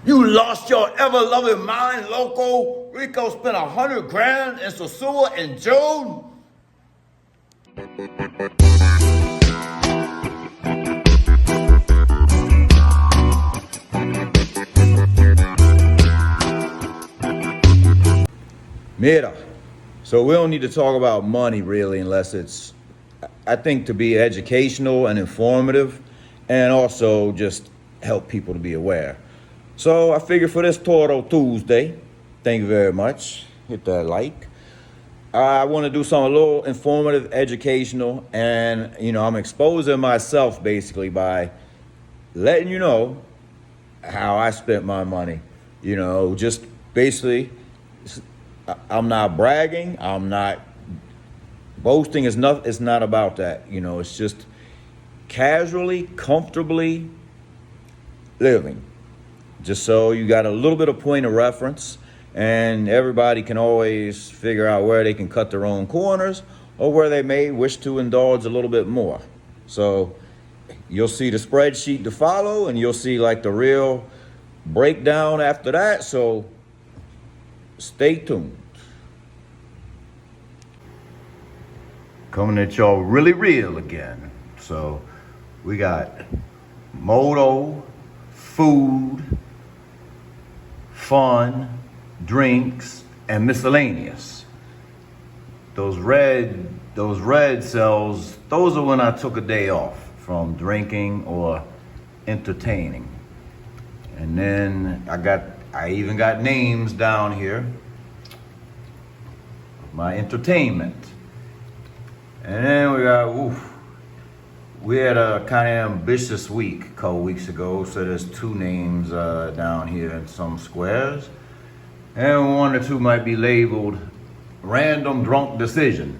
You lost your ever-loving mind, loco. Rico spent 100 grand in Sosua in June. Mira. So we don't need to talk about money really unless it's, I think, to be educational and informative and also just help people to be aware. So I figured for this Toro Tuesday, thank you very much. Hit that like. I want to do something a little informative, educational, and I'm exposing myself basically by letting you know how I spent my money. Just basically, I'm not bragging. I'm not boasting. It's not about that. It's just casually, comfortably living. Just so you got a little bit of point of reference, and everybody can always figure out where they can cut their own corners or where they may wish to indulge a little bit more. So you'll see the spreadsheet to follow, and you'll see like the real breakdown after that. So stay tuned. Coming at y'all really real again. So we got moto, food, fun, drinks, and miscellaneous. Those red cells, those are when I took a day off from drinking or entertaining. And then I even got names down here. My entertainment. And then we had a kind of ambitious week a couple weeks ago, so there's two names down here in some squares. And one or two might be labeled random drunk decision,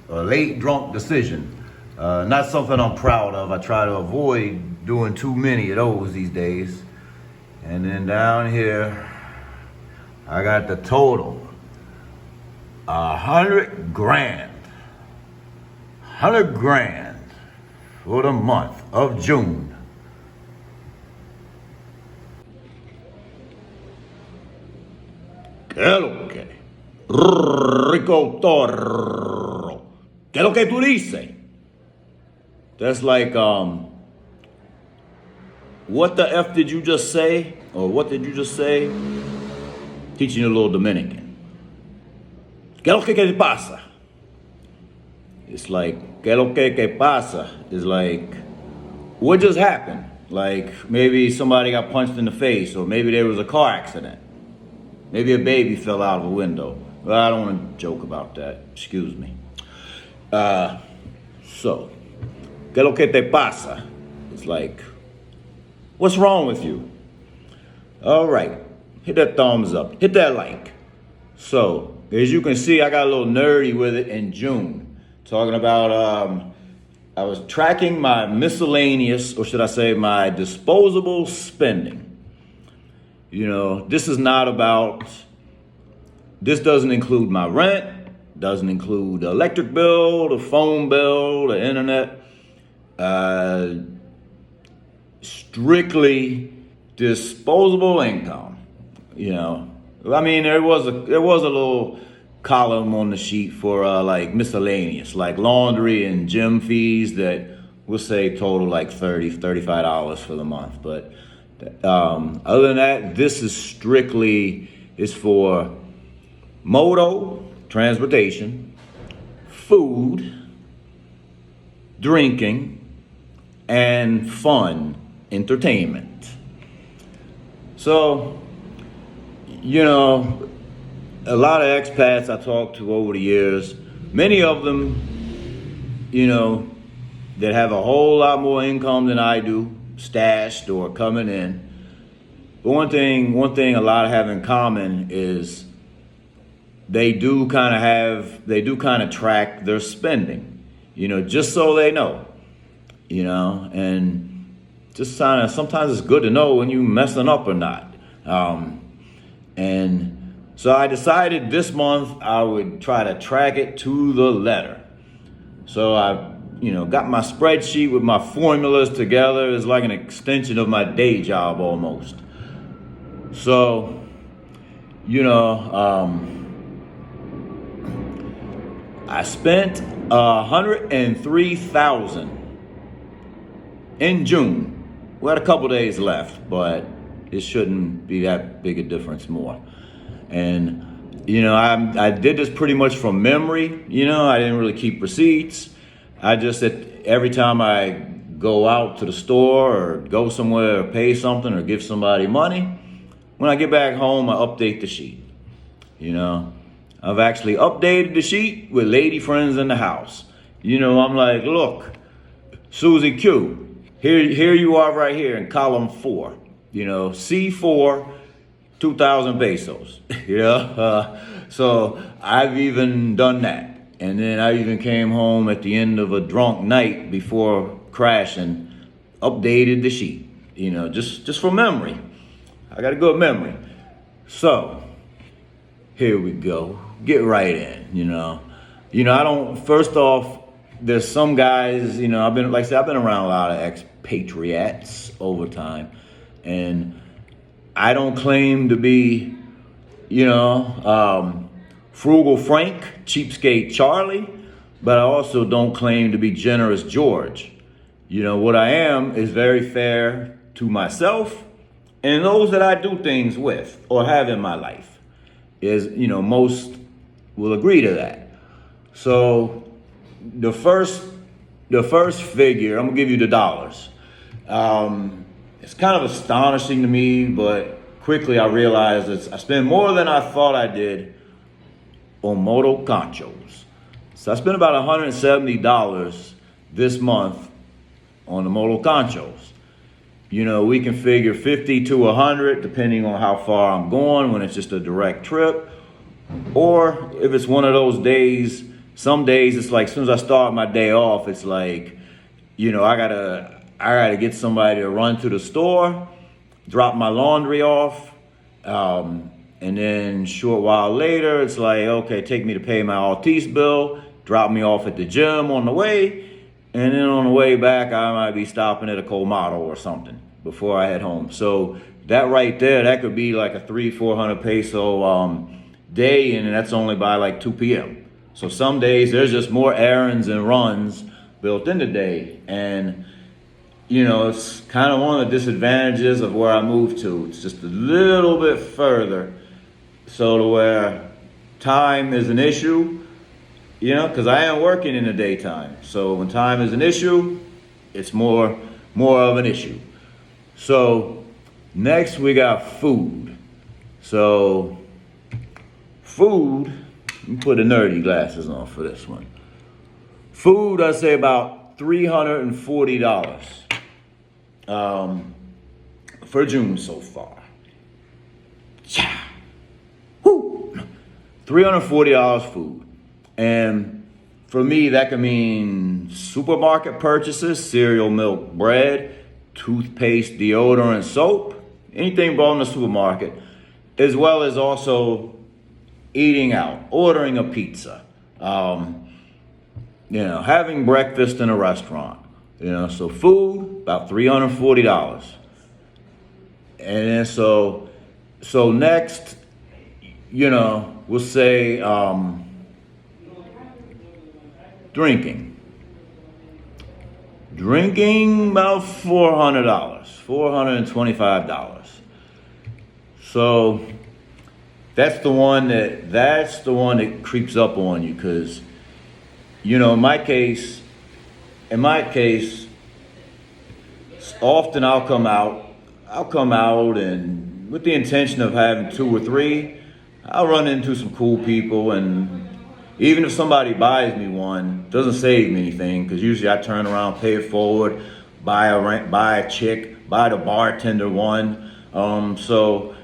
or late drunk decision. Not something I'm proud of. I try to avoid doing too many of those these days. And then down here, I got the total, 100 grand. 100 grand for the month of June. ¿Qué es lo que? Ricotorodrpr. ¿Qué es lo que tú dices? That's like, what the F did you just say? Or what did you just say? Teaching you a little Dominican. ¿Qué es lo que te pasa? It's like, ¿qué es lo que pasa? Is like, what just happened? Like, maybe somebody got punched in the face, or maybe there was a car accident. Maybe a baby fell out of a window. Well, I don't want to joke about that. Excuse me. So, ¿qué es lo que te pasa? It's like, what's wrong with you? All right, hit that thumbs up, hit that like. So, as you can see, I got a little nerdy with it in June. Talking about, I was tracking my miscellaneous, or should I say my disposable spending. This is not about, this doesn't include my rent, doesn't include the electric bill, the phone bill, the internet. Strictly disposable income. I mean, there was a little column on the sheet for like miscellaneous, like laundry and gym fees that we'll say total like $35 for the month. But other than that, this is strictly for moto, transportation, food, drinking, and fun, entertainment. So, a lot of expats I talked to over the years, many of them, that have a whole lot more income than I do, stashed or coming in. But one thing a lot have in common is they do kind of track their spending, just so they know, and just sometimes it's good to know when you messing up or not. And so I decided this month I would try to track it to the letter. So I, got my spreadsheet with my formulas together. It's like an extension of my day job almost. So, you know, I spent 103,000 in June. We had a couple days left, but it shouldn't be that big a difference more. And you know, I did this pretty much from memory. You know, I didn't really keep receipts. I just, every time I go out to the store or go somewhere or pay something or give somebody money, when I get back home, I update the sheet. You know, I've actually updated the sheet with lady friends in the house. You know, I'm like, look, Susie Q, here you are right here in column 4. You know, C4, 2,000 pesos. You know, so I've even done that. And then I even came home at the end of a drunk night before crashing, updated the sheet. You know, just from memory. I got a good memory. So here we go. Get right in. You know, I don't. First off, there's some guys. You know, I've been around a lot of expatriates over time, and I don't claim to be, you know, frugal Frank, cheapskate Charlie, but I also don't claim to be generous George. You know, what I am is very fair to myself and those that I do things with or have in my life. Is, you know, most will agree to that. So the first figure, I'm gonna give you the dollars. It's kind of astonishing to me, but quickly I realized I spend more than I thought I did on moto conchos. So I spent about $170 this month on the moto conchos. You know, we can figure 50 to 100 depending on how far I'm going when it's just a direct trip. Or if it's one of those days, some days it's like as soon as I start my day off, it's like, you know, I gotta get somebody to run to the store, drop my laundry off, and then short while later, it's like, okay, take me to pay my Altice bill, drop me off at the gym on the way, and then on the way back, I might be stopping at a Colmado or something before I head home. So that right there, that could be like a 300-400 peso day, and that's only by like 2 p.m. So some days there's just more errands and runs built in the day, and you know, it's kind of one of the disadvantages of where I moved to. It's just a little bit further, so to where time is an issue, you know, because I am working in the daytime. So when time is an issue, it's more of an issue. So next we got food. So food, let me put the nerdy glasses on for this one. Food, I'd say about $340 for June so far. Woo! $340 food. And for me, that could mean supermarket purchases, cereal, milk, bread, toothpaste, deodorant, soap, anything bought in the supermarket, as well as also eating out, ordering a pizza, you know, having breakfast in a restaurant, you know, so food, about $340. And then so next, you know, we'll say drinking about $400, $425. So that's the one that creeps up on you, because you know, in my case, often I'll come out and with the intention of having 2 or 3, I'll run into some cool people, and even if somebody buys me one, it doesn't save me anything, because usually I turn around, pay it forward, buy a chick, buy the bartender one. So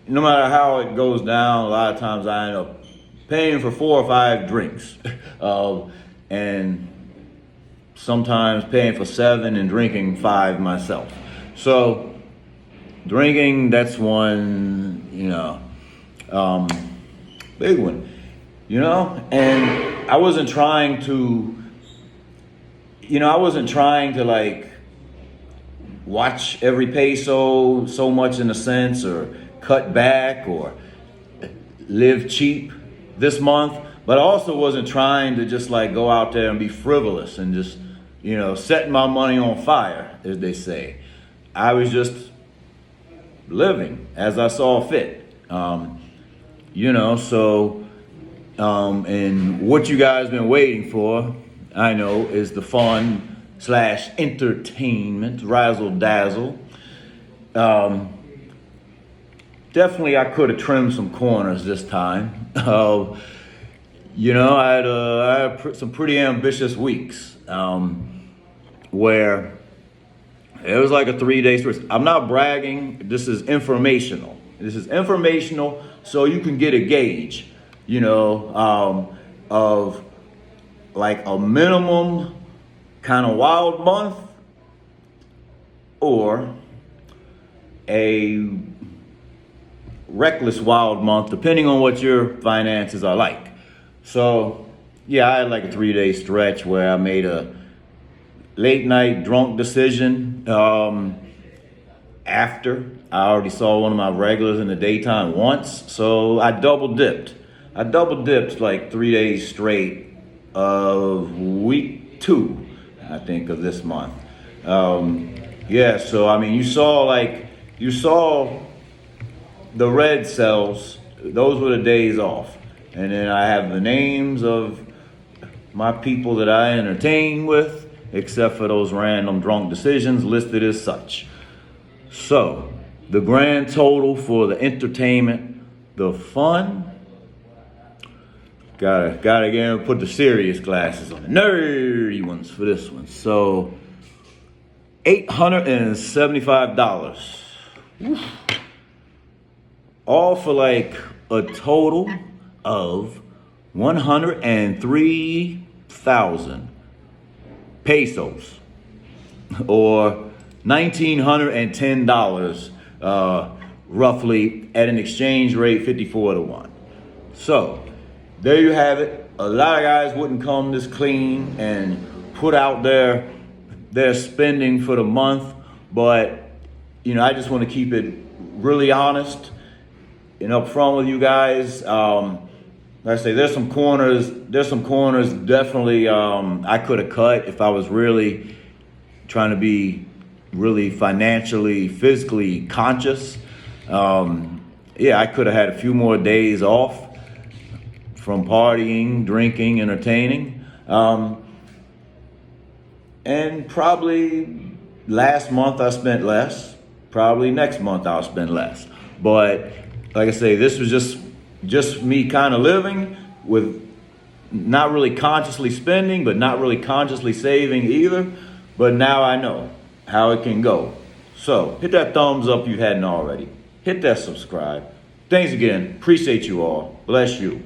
no matter how it goes down, a lot of times I end up paying for 4 or 5 drinks, and sometimes paying for 7 and drinking 5 myself. So drinking, that's one, you know, big one, you know. And I wasn't trying to like watch every peso so much in a sense, or cut back, or live cheap this month. But I also wasn't trying to just like go out there and be frivolous and just, setting my money on fire, as they say. I was just living as I saw fit. And what you guys been waiting for, I know, is the fun / entertainment, razzle dazzle. Definitely I could have trimmed some corners this time. I had some pretty ambitious weeks where it was like a 3-day stretch. I'm not bragging. This is informational. So you can get a gauge, of like a minimum kind of wild month or a reckless wild month, depending on what your finances are like. So, yeah, I had like a 3-day stretch where I made a late night drunk decision after I already saw one of my regulars in the daytime once. So I double dipped like 3 days straight of week 2, I think, of this month. So I mean, you saw the red cells. Those were the days off. And then I have the names of my people that I entertain with, except for those random drunk decisions listed as such. So, the grand total for the entertainment, the fun, gotta again put the serious glasses on, the nerdy ones for this one. So, $875. Oof. All for like a total of 103,000 pesos, or $1,910, roughly, at an exchange rate 54-1. So there you have it. A lot of guys wouldn't come this clean and put out their spending for the month, but I just want to keep it really honest and upfront with you guys. Like I say, there's some corners definitely I could have cut if I was really trying to be really financially, physically conscious. I could have had a few more days off from partying, drinking, entertaining. And probably last month I spent less. Probably next month I'll spend less. But like I say, this was just me kind of living with not really consciously spending, but not really consciously saving either. But now I know how it can go. So hit that thumbs up if you hadn't already. Hit that subscribe. Thanks again. Appreciate you all. Bless you.